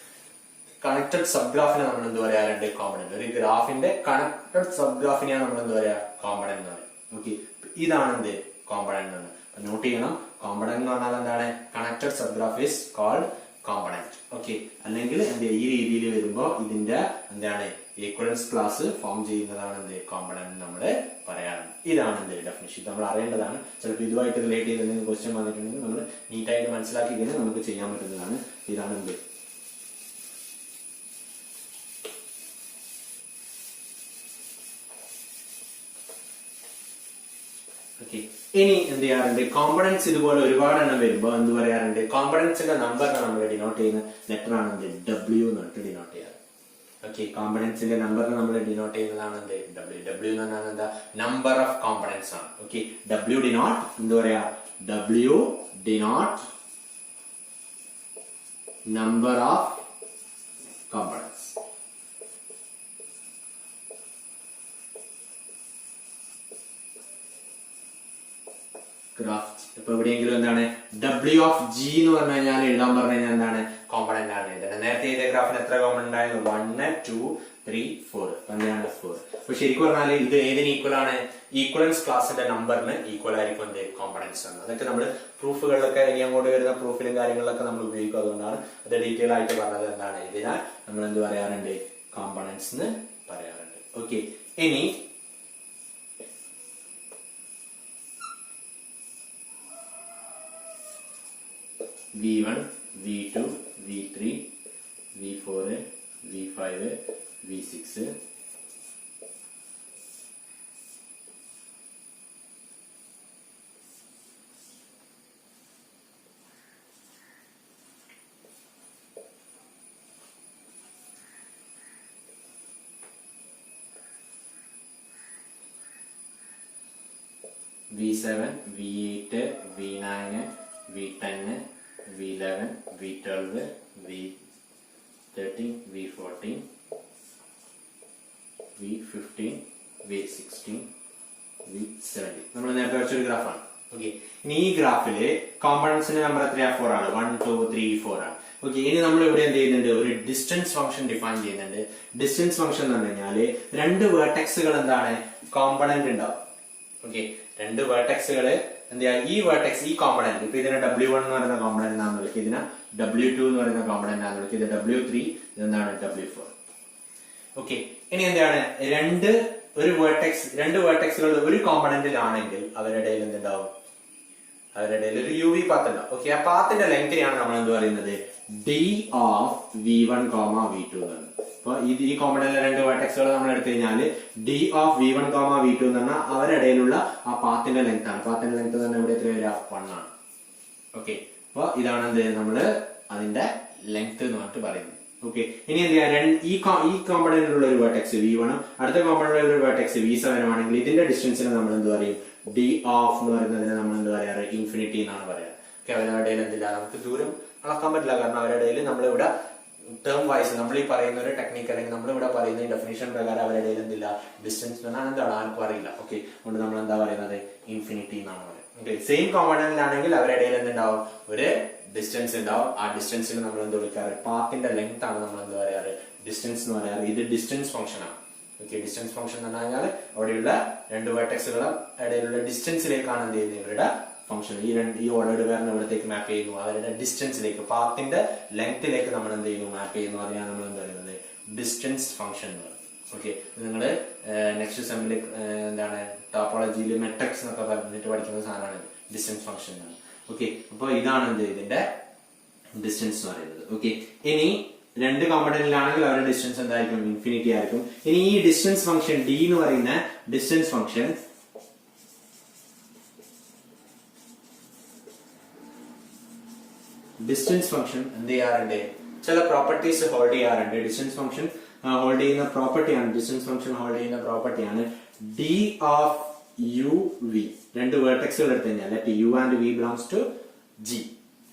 കണക്റ്റഡ് സബ് ഗ്രാഫിനെ നമ്മൾ എന്ത് പറയാറുണ്ട്? കോമ്പണന്റ്. ഒരു ഗ്രാഫിന്റെ കണക്റ്റഡ് സബ് ഗ്രാഫിനെയാണ് നമ്മൾ എന്ത് പറയാ? കോമ്പണന്റ് എന്ന് പറയാം. ഓക്കെ, ഇതാണ് എന്ത്? കോമ്പണന്റ് എന്ന്. നോട്ട് ചെയ്യണം, കോമ്പണന്റ് എന്ന് പറഞ്ഞാൽ എന്താണ്? Connected subgraph is called component. Okay, അല്ലെങ്കിൽ എന്ത്? ഈ രീതിയിൽ വരുമ്പോ ഇതിന്റെ എന്താണ്? ഈക്വലൻസ് ക്ലാസ് ഫോം ചെയ്യുന്നതാണ് എന്ത്? കോമ്പണന്റ് നമ്മൾ പറയാറുണ്ട്. ഇതാണ് എന്ത്? ഡെഫിനിഷൻ. ഇത് നമ്മൾ അറിയേണ്ടതാണ്. ചിലപ്പോൾ ഇതുമായിട്ട് റിലേറ്റ് ചെയ്ത് എന്തെങ്കിലും ക്വസ്റ്റ്യൻ വന്നിട്ടുണ്ടെങ്കിൽ നമ്മൾ നീറ്റായിട്ട് മനസ്സിലാക്കി കഴിഞ്ഞാൽ നമുക്ക് ചെയ്യാൻ പറ്റുന്നതാണ്. ഇതാണ് എന്ത്? ഓക്കെ, ഇനി എന്ത് ചെയ്യാറുണ്ട്? കോമ്പണൻസ് ഇതുപോലെ ഒരുപാട് എണ്ണം വരുമ്പോൾ എന്ത് പറയാറുണ്ട്? കോമ്പണൻസിന്റെ നമ്പറിനെ നമ്മൾ ഡിനോട്ട് ചെയ്യുന്ന ലെറ്റർ ആണ് എന്ത്? W എന്ന് പറഞ്ഞിട്ട് ഡിനോട്ട് ചെയ്യാറ്. ഓക്കെ, കോമ്പണൻസിന്റെ നമ്പറിനെ നമ്മൾ ഡിനോട്ട് ചെയ്യുന്നതാണ് എന്ത്? W. W എന്ന് പറഞ്ഞാൽ എന്താ? നമ്പർ ഓഫ് കോമ്പണൻസ് ആണ്. ഓക്കെ, W ഡിനോട്ട് എന്ത് പറയാ? W denote number of components. Graph. ഇപ്പൊ എവിടെയെങ്കിലും എന്താണ്? W ഓഫ് G എന്ന് പറഞ്ഞു കഴിഞ്ഞാൽ എഴുതാൻ പറഞ്ഞു കഴിഞ്ഞാൽ എന്താണ്? കോമ്പണന്റ് ആണ് എഴുതുന്നത്. നേരത്തെ ചെയ്ത ഗ്രാഫിന് എത്ര കോമ്പണന്റ് ആയിരുന്നു? 1 2 3 4. എന്താണ്? 4. അപ്പൊ ശരിക്കും പറഞ്ഞാൽ ഇത് ഏതിന് ഈക്വൽ ആണ്? ഈക്വലൻസ് ക്ലാസിന്റെ നമ്പറിന് ഈക്വൽ ആയിരിക്കും എന്ത്? കോമ്പണൻസ് ആണ്. അതൊക്കെ നമ്മൾ പ്രൂഫുകളിലൊക്കെ ഇനി അങ്ങോട്ട് വരുന്ന പ്രൂഫിലും കാര്യങ്ങളിലൊക്കെ നമ്മൾ ഉപയോഗിക്കും. അതുകൊണ്ടാണ് അത് ഡീറ്റെയിൽ ആയിട്ട് പറഞ്ഞത്. എന്താണ്? ഇതിനാൽ നമ്മൾ എന്ത് പറയാറുണ്ട്? കോമ്പണൻസ് എന്ന് പറയാറുണ്ട്. ഓക്കെ, ഇനി V1, V2, V3, V4, V5, V6. V7, V8, V9, V10, V11, V12, V13, V14, V15, V16, V17. നമ്മൾ നേരത്തെ വെച്ചൊരു ഗ്രാഫാണ്. ഓക്കെ, ഇനി ഈ ഗ്രാഫില് കോമ്പണൻസിന്റെ നമ്പർ എത്രയാ? 4 ആണ്. 1 2 3 4 ആണ്. ഓക്കെ, ഇനി നമ്മൾ ഇവിടെ എന്ത് ചെയ്യുന്നുണ്ട്? ഒരു ഡിസ്റ്റൻസ് ഫംഗ്ഷൻ ഡിഫൈൻ ചെയ്യുന്നുണ്ട്. ഡിസ്റ്റൻസ് ഫംഗ്ഷൻ എന്ന് പറഞ്ഞു കഴിഞ്ഞാല് രണ്ട് വേർട്ടെക്സുകൾ എന്താണ്? കോമ്പണന്റ് ഉണ്ടാവും. ഓക്കെ, രണ്ട് വേർട്ടെക്സുകള് എന്ത് ചെയ്യാ? ഈ വേർട്ടെക്സ്, ഈ കോമ്പണന്റ്, ഇപ്പൊ ഇതിനെ W1 എന്ന് പറയുന്ന കോമ്പണന്റ് ആണെന്ന് വിളിക്കുക, ഇതിനെ W2 എന്ന് പറയുന്ന കോമ്പണന്റ് ആണെന്ന് വിളിക്കുക, ഇത് W3, ഇതെന്താണ്? W4. ഓക്കെ, ഇനി എന്താണ്? രണ്ട് വേർട്ടെക്സുകൾ ഒരു കോമ്പണന്റിൽ ആണെങ്കിൽ അവരുടെ ഇടയിൽ എന്തുണ്ടാവും? അവരുടെ ഇടയിൽ ഒരു UV പാത്ത് ഉണ്ടാവും. ഓക്കെ, ആ പാത്തിന്റെ ലെങ്തിനെയാണ് നമ്മൾ എന്ത് പറയുന്നത്? D of V1, V2 എന്നാണ്. അപ്പൊ ഈ കോമ്പണന്റിലെ രണ്ട് വേർട്ടെക്സുകൾ നമ്മൾ എടുത്തു കഴിഞ്ഞാൽ D of V1, V2 എന്ന് പറഞ്ഞാൽ അവരുടെ ഇടയിലുള്ള ആ പാത്തിന്റെ ലെങ്ത് ആണ്. പാത്തിന്റെ ലെങ്ത് തന്നെ ഇവിടെ എത്ര വരിക? 1 ആണ്. ഓക്കെ, അപ്പൊ ഇതാണ് എന്ത്? നമ്മള് അതിന്റെ ലെങ്ത് എന്ന് പറഞ്ഞിട്ട് പറയുന്നത്. ഓക്കെ, ഇനി എന്ത് ചെയ്യാ? ഈ കോമ്പണന്റിലുള്ള ഒരു വേർട്ടെക്സ് V1, അടുത്ത കോമ്പണന്റിലുള്ള ഒരു വേർട്ടെക്സ് V7 ആണെങ്കിൽ ഇതിന്റെ ഡിസ്റ്റൻസിനെ നമ്മൾ എന്ത് പറയും? D ഓഫ് എന്ന് പറയുന്നതിനെ നമ്മൾ എന്ത് പറയാറ്? ഇൻഫിനിറ്റി എന്നാണ് പറയാറ്. ഓക്കെ, അവരുടെ ഇടയിൽ എന്തില്ല? നമുക്ക് ദൂരം അളക്കാൻ പറ്റില്ല. കാരണം അവരുടെ ഇടയിൽ നമ്മളിവിടെ ടേം വൈസ് നമ്മൾ ഈ പറയുന്ന ഒരു ടെക്നിക്ക് അല്ലെങ്കിൽ നമ്മളിവിടെ പറയുന്ന ഡെഫിനേഷൻ പ്രകാരം അവരുടെ ഇടയിൽ എന്തില്ല? ഡിസ്റ്റൻസ് എന്താണ്? എന്താണ്? ആർക്കും അറിയില്ല. ഓക്കെ, അതുകൊണ്ട് നമ്മൾ എന്താ പറയുന്നത്? ഇൻഫിനിറ്റി എന്നാണ് പറയുന്നത്. ഓക്കെ, സെയിം കോമ്പണന്റിലാണെങ്കിൽ അവരുടെ ഇടയിൽ എന്തുണ്ടാവും? ഒരു ഡിസ്റ്റൻസ് ഉണ്ടാവും. ആ ഡിസ്റ്റൻസിന് നമ്മൾ എന്ത് വിളിക്കാറ്? പാത്തിന്റെ ലെങ്ത് ആണ് നമ്മൾ എന്ത് പറയാറ്? ഡിസ്റ്റൻസ് എന്ന് പറയാറ്. ഇത് ഡിസ്റ്റൻസ് ഫംഗ്ഷൻ ആണ്. ഓക്കെ, ഡിസ്റ്റൻസ് ഫംഗ്ഷൻ എന്ന് പറഞ്ഞാൽ അവിടെയുള്ള രണ്ട് വേർട്ടെക്സുകളും ഇടയിലുള്ള ഡിസ്റ്റൻസിലേക്കാണ് എന്ത് ചെയ്യുന്നത്? ഇവരുടെ ഫംഗ്ഷൻ. ഈ ഓർഡേർഡ് പേരിന് ഇവിടത്തേക്ക് മാപ്പ് ചെയ്യുന്നു. അവരുടെ ഡിസ്റ്റൻസിലേക്ക്, പാത്തിന്റെ ലെങ്തിലേക്ക് നമ്മൾ എന്ത് ചെയ്യുന്നു? മാപ്പ് ചെയ്യുന്നു. അതിനാണ് നമ്മൾ എന്ത് പറയുന്നത്? ഡിസ്റ്റൻസ് ഫംഗ്ഷൻ എന്ന് പറയുന്നത്. ഓക്കെ, നിങ്ങള് നെക്സ്റ്റ് സെമ്മില് എന്താണ് ടോപ്പോളജിയിൽ മെട്രിക്സ് എന്നൊക്കെ പറഞ്ഞിട്ട് പഠിക്കുന്ന സാധനമാണ് ഡിസ്റ്റൻസ് ഫംഗ്ഷൻ എന്നാണ്. ഓക്കെ, അപ്പൊ ഇതാണ് എന്ത്? ഇതിന്റെ ഡിസ്റ്റൻസ് എന്ന് പറയുന്നത്. ഓക്കെ, ഇനി രണ്ട് കോമ്പണന്റിലാണെങ്കിൽ അവരുടെ ഡിസ്റ്റൻസ് എന്തായിരിക്കും? ഇൻഫിനിറ്റി ആയിരിക്കും. ഇനി ഈ ഡിസ്റ്റൻസ് ഫംഗ്ഷൻ ഡി എന്ന് പറയുന്ന ഡിസ്റ്റൻസ് ഫംഗ്ഷൻ എന്ത് ചെയ്യാറുണ്ട്? ചില പ്രോപ്പർട്ടീസ് ഹോൾഡ് ചെയ്യാറുണ്ട്. ഡിസ്റ്റൻസ് ഫംഗ്ഷൻ ഹോൾഡ് ചെയ്യുന്ന പ്രോപ്പർട്ടിയാണ് ഡി ഓഫ് യു വി. രണ്ട് വേർട്ടെക്സുകൾ എടുത്തു കഴിഞ്ഞാൽ u and v belongs to G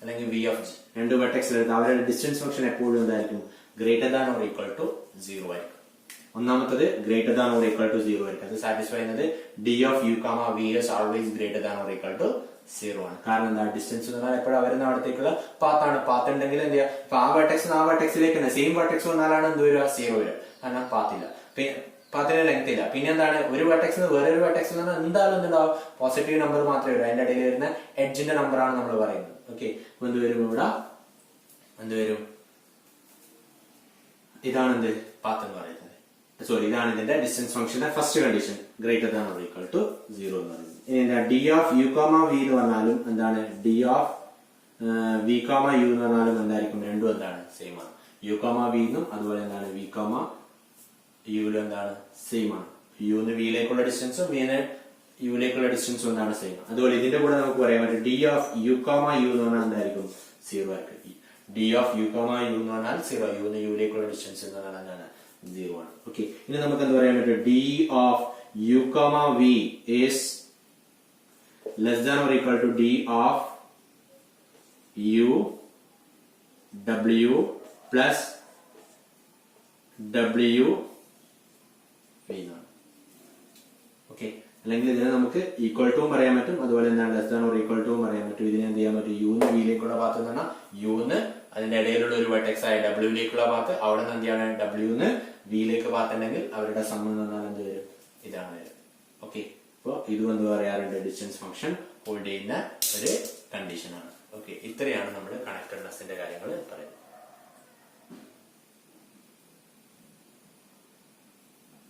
അല്ലെങ്കിൽ വി ഓഫ് ജി. രണ്ട് വേർട്ടെക്സുകൾ എടുത്ത് അവരുടെ ഡിസ്റ്റൻസ് ഫംഗ്ഷൻ എപ്പോഴും എന്തായിരിക്കും? Greater than or equal to 0 ആയിരിക്കും. ഒന്നാമത്തത് greater than or equal to 0 ആയിരിക്കും. അത് സാറ്റിസ്ഫൈ ചെയ്യുന്നത് d of u comma v is always greater than or equal to 0 ആണ്. കാരണം എന്താ? ഡിസ്റ്റൻസ് എന്ന് പറഞ്ഞാൽ എപ്പോഴും വരുന്ന അവിടത്തേക്കുള്ള പാത്താണ്. പാത്ത് ഉണ്ടെങ്കിൽ എന്ത് ചെയ്യാം? ഇപ്പൊ ആ വെർട്ടെക്സിലേക്ക് തന്നെ സെയിം വെർട്ടെക്സ് വന്നാലാണ് എന്ത് വരിക? 0 വരിക. കാരണം പാത്തില്ല, പാത്തിന് ലെങ്ത് ഇല്ല. പിന്നെ എന്താണ്? ഒരു വെർട്ടെക്സ് വേറൊരു വെർട്ടെക്സ് എന്തായാലും എന്തുണ്ടാവും? പോസിറ്റീവ് നമ്പർ മാത്രമേ വരും. അതിന്റെ ഇടയിൽ വരുന്ന എഡ്ജിന്റെ നമ്പർ ആണ് നമ്മൾ പറയുന്നത്. ഓക്കെ, എന്ത് വരും? ഇവിടെ എന്ത് വരും? ഇതാണ് എന്ത്? പാത്ത് എന്ന് പറയുന്നത്. സോറി, ഇതാണ് ഇതിന്റെ ഡിസ്റ്റൻസ് ഫംഗ്ഷന്റെ first condition, greater than or equal to 0 എന്ന് പറയുന്നത്. ഇനി d of u comma v എന്ന് പറഞ്ഞാലും എന്താണ്? D of v comma u എന്ന് പറഞ്ഞാലും എന്തായിരിക്കും? രണ്ടും എന്താണ്? സെയിം ആണ്. യു കോമ വി എന്നും അതുപോലെ എന്താണ്? വി കോമ യുവിലും എന്താണ്? സെയിം ആണ്. യുന്ന് വിയിലേക്കുള്ള ഡിസ്റ്റൻസും വിന്ന് യുവിലേക്കുള്ള ഡിസ്റ്റൻസും എന്താണ്? സെയിം. അതുപോലെ ഇതിന്റെ കൂടെ നമുക്ക് പറയാൻ പറ്റും d of u comma u എന്ന് പറഞ്ഞാൽ എന്തായിരിക്കും? 0 ആയിരിക്കും. D of u comma u എന്ന് പറഞ്ഞാൽ 0. യുന്ന് യുവിലേക്കുള്ള ഡിസ്റ്റൻസ് എന്ന് പറഞ്ഞാൽ എന്താണ്? 0 ആണ്. ഓക്കെ, ഇനി നമുക്ക് എന്ത് പറയാൻ പറ്റും? D of u comma v is less than or equal to d of u w plus w v എന്നാണ്. ഓക്കെ, അല്ലെങ്കിൽ ഇതിനെ നമുക്ക് ഈക്വൽ ടു പറയാൻ പറ്റും, അതുപോലെ എന്താണ് less than or equal to പറയാൻ പറ്റും. ഇതിനെ എന്ത് ചെയ്യാൻ പറ്റും? യുന്ന് വിയിലേക്കുള്ള പാത്ത് എന്ന് പറഞ്ഞാൽ യുന്ന് അതിന്റെ ഇടയിലുള്ള ഒരു വെർട്ടെക്സ് ആയ ഡബ്ല്യൂയിലേക്കുള്ള പാത്ത്, അവിടെ നിന്ന് എന്ത് ചെയ്യാണ്? ഡബ്ല്യൂന്ന് വിയിലേക്ക് പാത്ത് ഉണ്ടെങ്കിൽ അവരുടെ സമ്മ് എന്നാൽ എന്ത് വരും? ഇതാണ് വരും. ഓക്കെ, അപ്പോൾ ഇതും എന്ത് പറയാറുണ്ട്? ഡിസ്റ്റൻസ് ഫംഗ്ഷൻ ഹോൾഡ് ചെയ്യുന്ന ഒരു കണ്ടീഷൻ ആണ്. ഓക്കെ, ഇത്രയാണ് നമ്മൾ കണക്റ്റഡ്നെസിന്റെ കാര്യങ്ങൾ പറയുന്നത്.